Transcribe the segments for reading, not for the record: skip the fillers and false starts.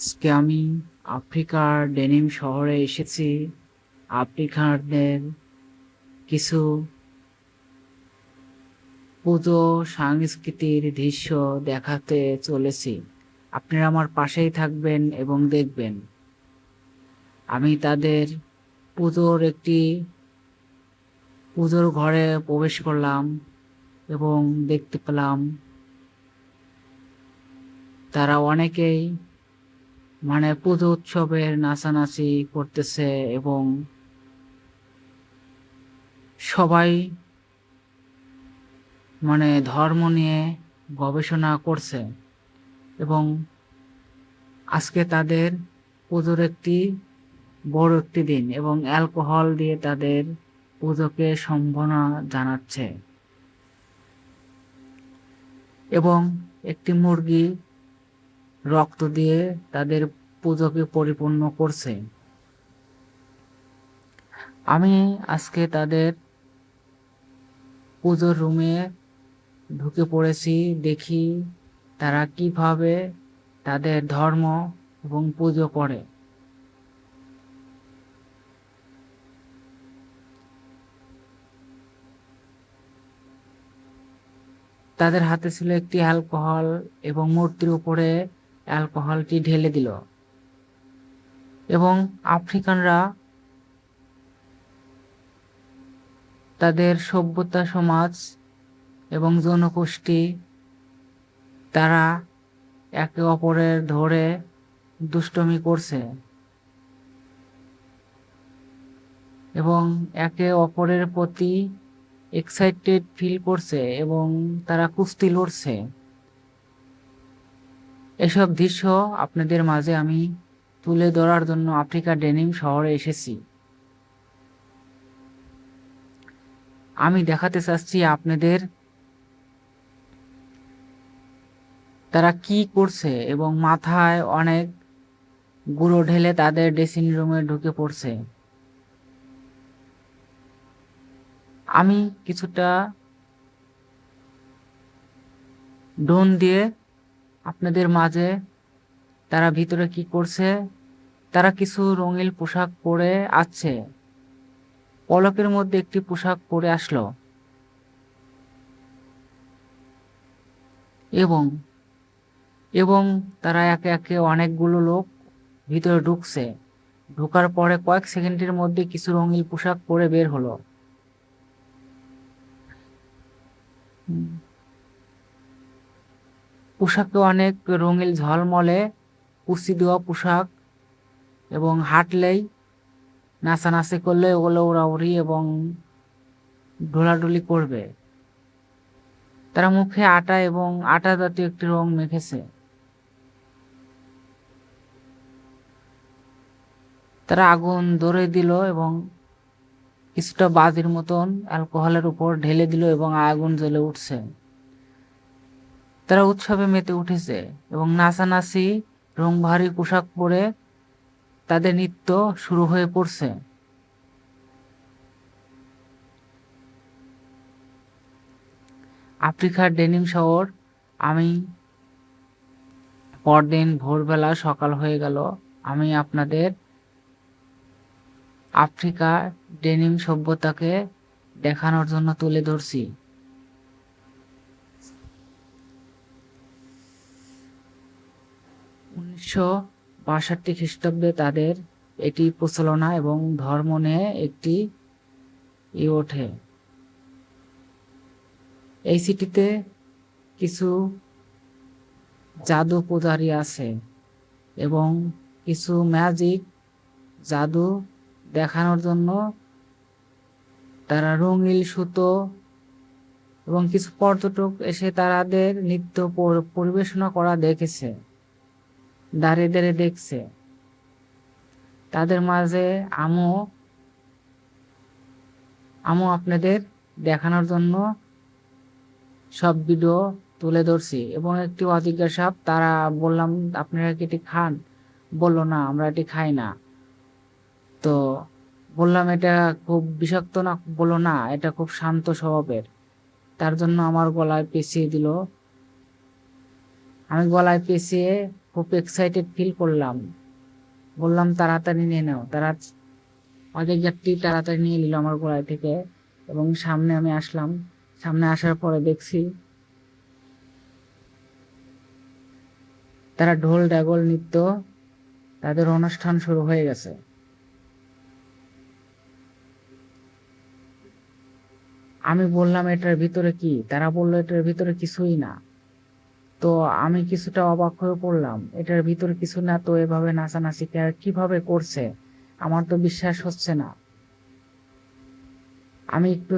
আজকে আমি আফ্রিকার ডেনিম শহরে এসেছি। আফ্রিকানদের কিছু পুজো সংস্কৃতির দৃশ্য দেখাতে চলেছি। আপনারা আমার পাশেই থাকবেন এবং দেখবেন। আমি তাদের পুজোর ঘরে প্রবেশ করলাম এবং দেখতে পেলাম তারা অনেকেই পুজো উৎসবের নাচানাচি করতেছে এবং সবাই ধর্ম নিয়ে গবেষণা করছে এবং আজকে তাদের পুজোর বড় একটি দিন এবং অ্যালকোহল দিয়ে তাদের পুজোকে সম্ভাবনা জানাচ্ছে এবং একটি মুরগি রক্ত দিয়ে তাদের পুজোকে পরিপূর্ণ করছে। আমি আজকে তাদের পুজোর রুমে ঢুকে পড়েছি, দেখি তারা কিভাবে তাদের ধর্ম এবং পুজো করে। তাদের হাতে ছিল একটি অ্যালকোহল এবং মূর্তির উপরে অ্যালকোহলটি ঢেলে দিল এবং আফ্রিকানরা তাদের সভ্যতা সমাজ এবং জনগোষ্ঠী তারা একে অপরের ধরে দুষ্টমি করছে এবং একে অপরের প্রতি এক্সাইটেড ফিল করছে এবং তারা কুস্তি লড়ছে। এসব দৃশ্য আপনাদের মাঝে আমি তুলে ধরার জন্য আফ্রিকার ডেনিম শহরে এসেছি। আমি দেখাতে চাচ্ছি আপনাদের তারা কি করছে এবং মাথায় অনেক গুঁড়ো ঢেলে তাদের ড্রেসিং রুমে ঢুকে পড়ছে। আমি কিছুটা ড্রোন দিয়ে আপনাদের মাঝে তারা ভিতরে কি করছে, তারা কিছু রঙিন পোশাক পরে আছে, পলকের মধ্যে একটি পোশাক পরে আসলো এবং এবং তারা একে একে অনেকগুলো লোক ভিতরে ঢুকছে। ঢোকার পরে কয়েক সেকেন্ডের মধ্যে কিছু রঙিন পোশাক পরে বের হলো। পোশাকে অনেক রঙিন ঝলমলে কুচি দেওয়া পোশাক এবং হাঁটলেই নাচানাচি করলে ওগুলো উড়াউড়ি এবং ঢোলাঢুলি করবে। তারা মুখে আটা এবং আটা জাতীয় একটি রং মেখেছে। তারা আগুন ধরে দিল এবং কিছুটা বাজির মতন অ্যালকোহলের উপর ঢেলে দিল এবং আগুন জ্বলে উঠছে। তারা উৎসবে মেতে উঠেছে এবং নাচানাচি রংবাহারি পোশাক পরে তাদের নৃত্য শুরু হয়ে পড়ছে। আফ্রিকার ডেনিম শহর। আমি পরদিন ভোরবেলা সকাল হয়ে গেল, আমি আপনাদের আফ্রিকার ডেনিম সভ্যতাকে দেখানোর জন্য তুলে ধরছি। 1962 খ্রিস্টাব্দে তাদের এটি প্রচলনা এবং ধর্ম নিয়ে একটি ওঠে। এই সিটিতে কিছু জাদু পূজারী আছে এবং কিছু ম্যাজিক জাদু দেখানোর জন্য তারা রঙিন সুতো এবং কিছু পর্যটক এসে তাদের নৃত্য পরিবেশনা করা দেখেছে, দাঁড়িয়ে দাঁড়িয়ে দেখছে। তাদের মাঝে আমও আপনাদের দেখানোর জন্য সব ভিডিও তুলে ধরছি এবং একটি অজিজ্ঞা সাপ, তারা বললাম আপনারা কি এটি খান? বললো না, আমরা এটি খাই না। তো বললাম এটা খুব বিষাক্ত না? বললো না, এটা খুব শান্ত স্বভাবের। তার জন্য আমার গলায় পেঁচিয়ে দিল। আমি গলায় পেঁচিয়ে খুব এক্সাইটেড ফিল করলাম। বললাম তাড়াতাড়ি নিয়ে নাও। তারা অধিকারটি তাড়াতাড়ি নিয়ে নিল আমার গোড়ায় থেকে, এবং সামনে আমি আসলাম। সামনে আসার পরে দেখছি তারা ঢোল ঢাকল নৃত্য, তাদের অনুষ্ঠান শুরু হয়ে গেছে। আমি বললাম এটার ভিতরে কি? তারা বললো এটার ভিতরে কিছুই না। তো আমি কিছুটা অবাক হয়ে পড়লাম, এটার ভিতরে কিছু না, তো এভাবে নাচানাচি কিভাবে করছে? আমার তো বিশ্বাস হচ্ছে না। আমি একটু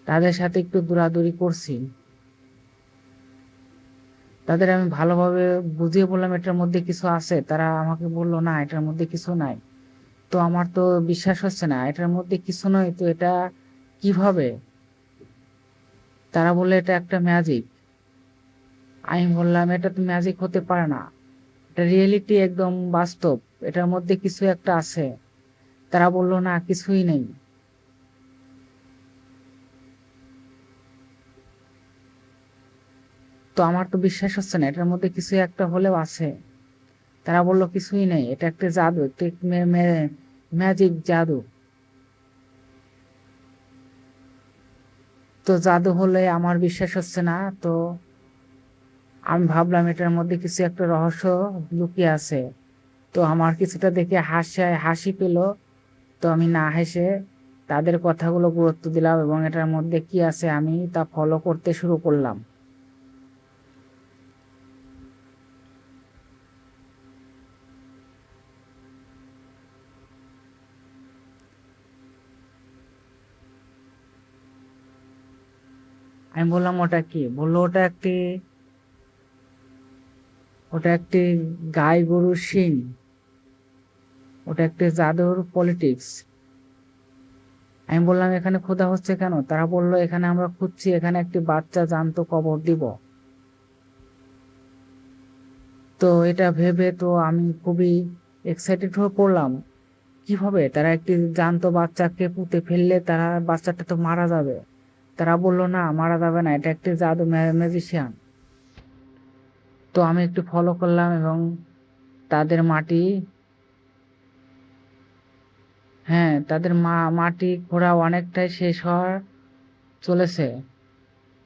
তাদের সাথে একটু দৌড়াদৌড়ি করছি। তাদের আমি ভালোভাবে বুঝিয়ে বললাম এটার মধ্যে কিছু আছে। তারা আমাকে বলল না, এটার মধ্যে কিছু নাই। তো আমার তো বিশ্বাস হচ্ছে না, এটার মধ্যে কিছু নয়, তো এটা কিভাবে? তারা বললো এটা একটা ম্যাজিক। আমি বললাম এটা তো ম্যাজিক হতে পারে না, এটা রিয়েলিটি, একদম বাস্তব, এটার মধ্যে কিছু একটা আছে। তারা বলল না, কিছুই নেই। তো আমার তো বিশ্বাস হচ্ছে না, এটার মধ্যে কিছু একটা হলেও আছে। তারা বলল কিছুই নেই, এটা একটা জাদু, একটা ম্যাজিক জাদু। তো জাদু হলে আমার বিশ্বাস হচ্ছে না। তো আমি ভাবলাম এটার মধ্যে কিছু একটা রহস্য লুকিয়ে আছে। তো আমার কিছুটা দেখে হাসি পেল। তো আমি না হেসে তাদের কথাগুলো গুরুত্ব দিলাম, এবং এটার মধ্যে কি আছে আমি তা ফলো করতে শুরু করলাম। আমি বললাম ওটা কি? বললো ওটা একটি গাই গরুর শিং, ওটা একটি জাদুর পলিটিক্স। আমি বললাম এখানে খোদা হচ্ছে কেন? তারা বলল এখানে আমরা খুঁজছি, এখানে একটি বাচ্চা জ্যান্ত কবর দিব। তো এটা ভেবে তো আমি খুবই এক্সাইটেড হয়ে পড়লাম। কিভাবে তারা একটি জ্যান্ত বাচ্চাকে পুঁতে ফেললে তারা বাচ্চাটা তো মারা যাবে। তারা বলল না, মারা যাবে না, এটা একটি জাদু ম্যাজিশিয়ান। তো আমি একটু ফলো করলাম, এবং তাদের মাটি, হ্যাঁ, তাদের মাটি খোঁড়া অনেকটাই শেষ হওয়ার চলেছে,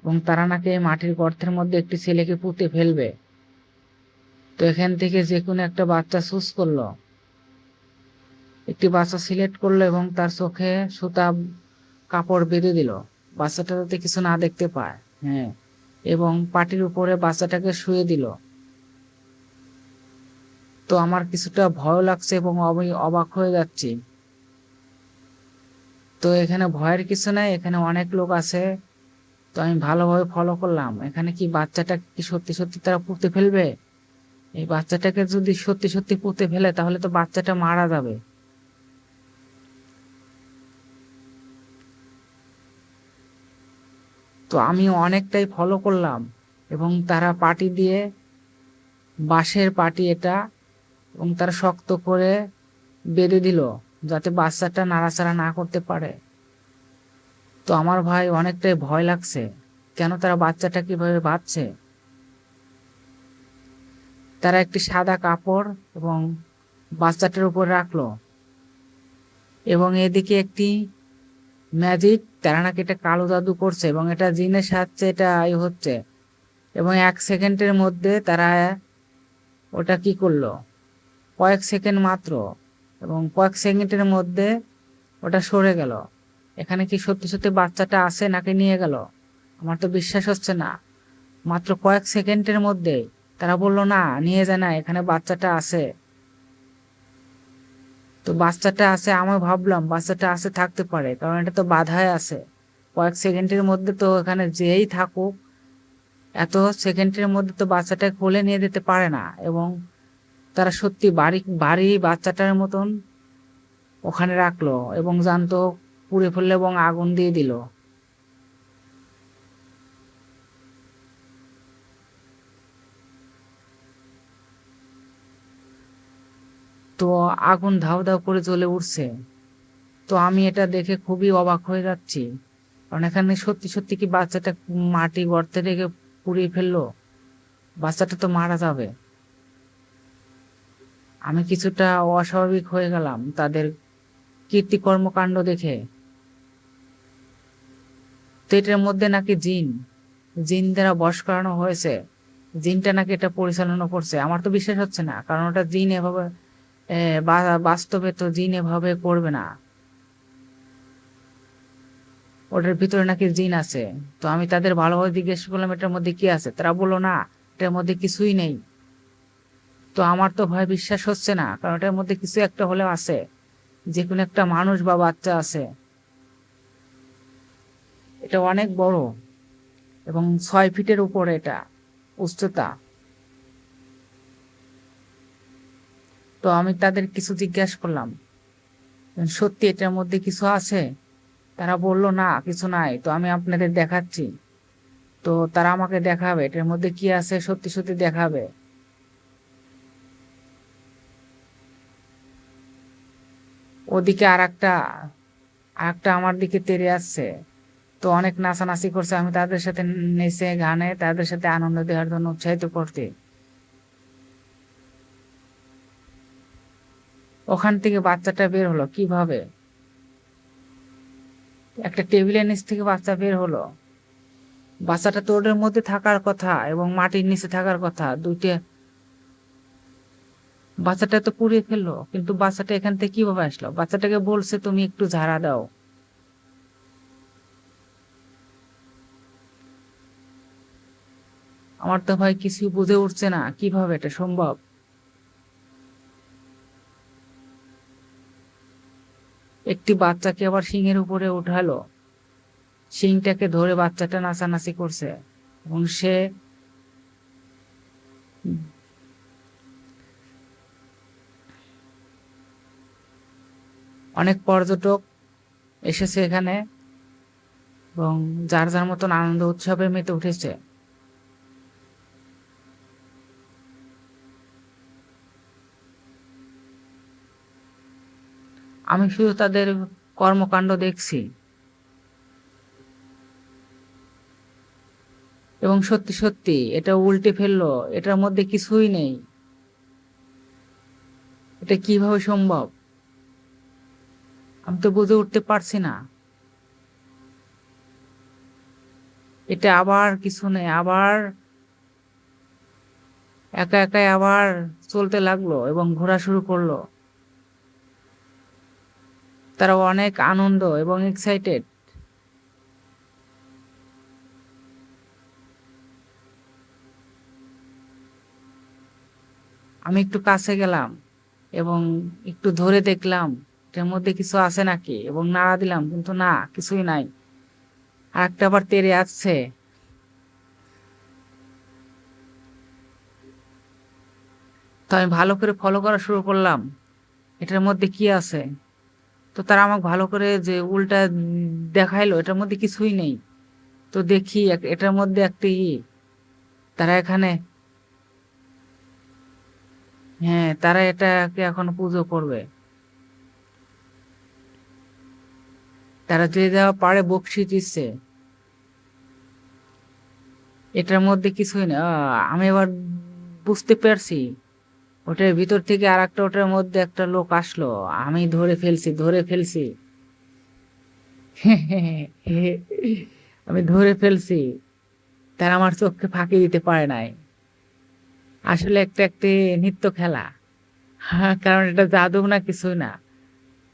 এবং তারা নাকি এই মাটির গর্তের মধ্যে একটি ছেলেকে পুঁতে ফেলবে। তো এখান থেকে যে কোনো একটা বাচ্চা চুজ করলো, একটি বাচ্চা সিলেক্ট করলো, এবং তার চোখে সুতা কাপড় বেঁধে দিল, বাচ্চাটা যাতে কিছু না দেখতে পায়। হ্যাঁ, এবং পাটির উপরে বাচ্চাটাকে শুয়ে দিল। তো আমার কিছুটা ভয় লাগছে, এবং আমি অবাক হয়ে যাচ্ছি। তো এখানে ভয়ের কিছু নাই, এখানে অনেক লোক আছে। তো আমি ভালোভাবে ফলো করলাম, এখানে কি বাচ্চাটা কি সত্যি সত্যি তারা পুঁতে ফেলবে? এই বাচ্চাটাকে যদি সত্যি সত্যি পুঁতে ফেলে তাহলে তো বাচ্চাটা মারা যাবে। তো আমি অনেকটাই ফলো করলাম, এবং তারা পাটি দিয়ে, বাঁশের পাটি এটা, এবং তারা শক্ত করে বেঁধে দিল যাতে বাচ্চাটা নাড়াচাড়া না করতে পারে। তো আমার ভাই অনেকটাই ভয় লাগছে, কেন তারা বাচ্চাটা কিভাবে বাঁধছে? তারা একটি সাদা কাপড় এবং বাচ্চাটার উপর রাখলো, এবং এদিকে একটি ম্যাজিক, তারা নাকি এটা কালো জাদু করছে, এবং এটা জিনের সাহায্যে এটা হচ্ছে। এবং 1 সেকেন্ডের মধ্যে তারা ওটা কি করলো, কয়েক সেকেন্ড মাত্র, এবং কয়েক সেকেন্ডের মধ্যে ওটা সরে গেল। এখানে কি সত্যি সত্যি বাচ্চাটা আছে নাকি নিয়ে গেল? আমার তো বিশ্বাস হচ্ছে না। মাত্র কয়েক সেকেন্ডের মধ্যে তারা বললো না, নিয়ে যায় না, এখানে বাচ্চাটা আছে। তো বাচ্চাটা আছে, আমি ভাবলাম বাচ্চাটা আছে, থাকতে পারে, কারণ এটা তো বাধায় আছে। কয়েক সেকেন্ডের মধ্যে তো এখানে যেই থাকুক, এত সেকেন্ডের মধ্যে তো বাচ্চাটা কোলে নিয়ে যেতে পারে না। এবং তারা সত্যি বাড়ি বাড়ি বাচ্চাটার মতন ওখানে রাখলো, এবং জ্যান্ত পুড়ে ফেললো, এবং আগুন দিয়ে দিল। তো আগুন ধাউ ধাউ করে জ্বলে উঠছে। তো আমি এটা দেখে খুবই অবাক হয়ে যাচ্ছি, কারণ এখানে সত্যি সত্যি কি বাচ্চাটা মাটি গর্তে রেখে পুড়িয়ে ফেললো? বাচ্চাটা তো মারা যাবে। আমি কিছুটা অস্বাভাবিক হয়ে গেলাম তাদের কীর্তিকর্মকাণ্ড দেখে। তো এটার মধ্যে নাকি জিন দ্বারা বশ করানো হয়েছে, জিনটা নাকি এটা পরিচালনা করছে। আমার তো বিশ্বাস হচ্ছে না, কারণ ওটা জিন এভাবে বাস্তবে তো জিন এভাবে করবে না। ওটার ভিতরে নাকি জিন আছে। তো আমি তাদের ভালোভাবে জিজ্ঞেস করলাম এটার মধ্যে কি আছে, তারা বললো না এটার মধ্যে কিছুই নেই। তো আমার তো ভয় বিশ্বাস হচ্ছে না, কারণ এটার মধ্যে কিছু একটা হলেও আছে, যে কোনো একটা মানুষ বা বাচ্চা আছে। এটা অনেক বড় এবং 6 ফিটের উপরে এটা উচ্চতা। তো আমি তাদের কিছু জিজ্ঞাসা করলাম সত্যি এটার মধ্যে কিছু আছে, তারা বলল না কিছু নাই। তো আমি আপনাদের দেখাচ্ছি। তো তারা আমাকে দেখাবে এটার মধ্যে কি আছে, সত্যি সত্যি দেখাবে। ওদিকে আর একটা আমার দিকে তেড়ে আসছে। তো অনেক নাচানাচি করছে, আমি তাদের সাথে নেচে গানে তাদের সাথে আনন্দ দেওয়ার জন্য উৎসাহিত করতে। ওখান থেকে বাচ্চাটা বের হলো কিভাবে? একটা টেবিলের নিচ থেকে বাচ্চা বের হলো। বাচ্চাটা তো ওদের মধ্যে থাকার কথা এবং মাটির নিচে থাকার কথা দুইটা। বাচ্চাটা তো পুড়িয়ে ফেললো, কিন্তু বাচ্চাটা এখান থেকে কিভাবে আসলো? বাচ্চাটাকে বলছে তুমি একটু ঝাড়া দাও। আমার তো ভাই কিছু বুঝে উঠছে না কিভাবে এটা সম্ভব। একটি বাচ্চাকে আবার শিংয়ের উপরে উঠালো, শিংটাকে ধরে বাচ্চাটা নাচানাচি করছে এবং সে অনেক পর্যটক এসেছে এখানে এবং যার যার মতন আনন্দ উৎসবে মেতে উঠেছে। আমি শুধু তাদের কর্মকাণ্ড দেখছি এবং সত্যি সত্যি এটা উল্টে ফেললো, এটার মধ্যে কিছুই নেই। এটা কিভাবে সম্ভব আমি তো বুঝে উঠতে পারছি না। এটা আবার কিছু নেই, আবার একা একাই আবার চলতে লাগলো এবং ঘোরা শুরু করলো। তারা অনেক আনন্দ এবং এক্সাইটেড। আমি একটু কাছে গেলাম এবং একটু ধরে দেখলাম এটার মধ্যে কিছু আছে নাকি, এবং নাড়া দিলাম, কিন্তু না, কিছুই নাই। আর একটা আবার তেড়ে আসছে। তো আমি ভালো করে ফলো করা শুরু করলাম এটার মধ্যে কি আছে। তো তারা আমাকে ভালো করে যে উল্টা দেখাইলো এটার মধ্যে কিছুই নেই। তো দেখি এটার মধ্যে একটা তারা এখানে, হ্যাঁ, তারা এটাকে এখন পুজো করবে। তারা যে যাওয়া পারে বকশিশ দিচ্ছে। এটার মধ্যে কিছুই না। আমি এবার বুঝতে পারছি ওটার ভিতর থেকে আর একটা, ওটার মধ্যে একটা লোক আসলো। আমি ধরে ফেলছি। আমি ধরে ফেলছি। তারা আমার চোখকে ফাঁকি দিতে পারে নাই। আসলে একটি নৃত্য খেলা। হ্যাঁ, কারণ এটা জাদু না, কিছুই না।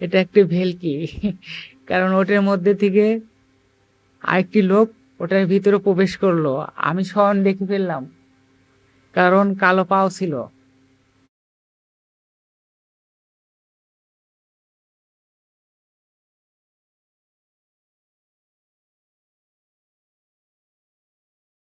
এটা একটি ভেলকি। কারণ ওটার মধ্যে থেকে আরেকটি লোক ওটার ভিতরে প্রবেশ করলো। আমি স্বয়ং দেখে ফেললাম, কারণ কালো পাও ছিল।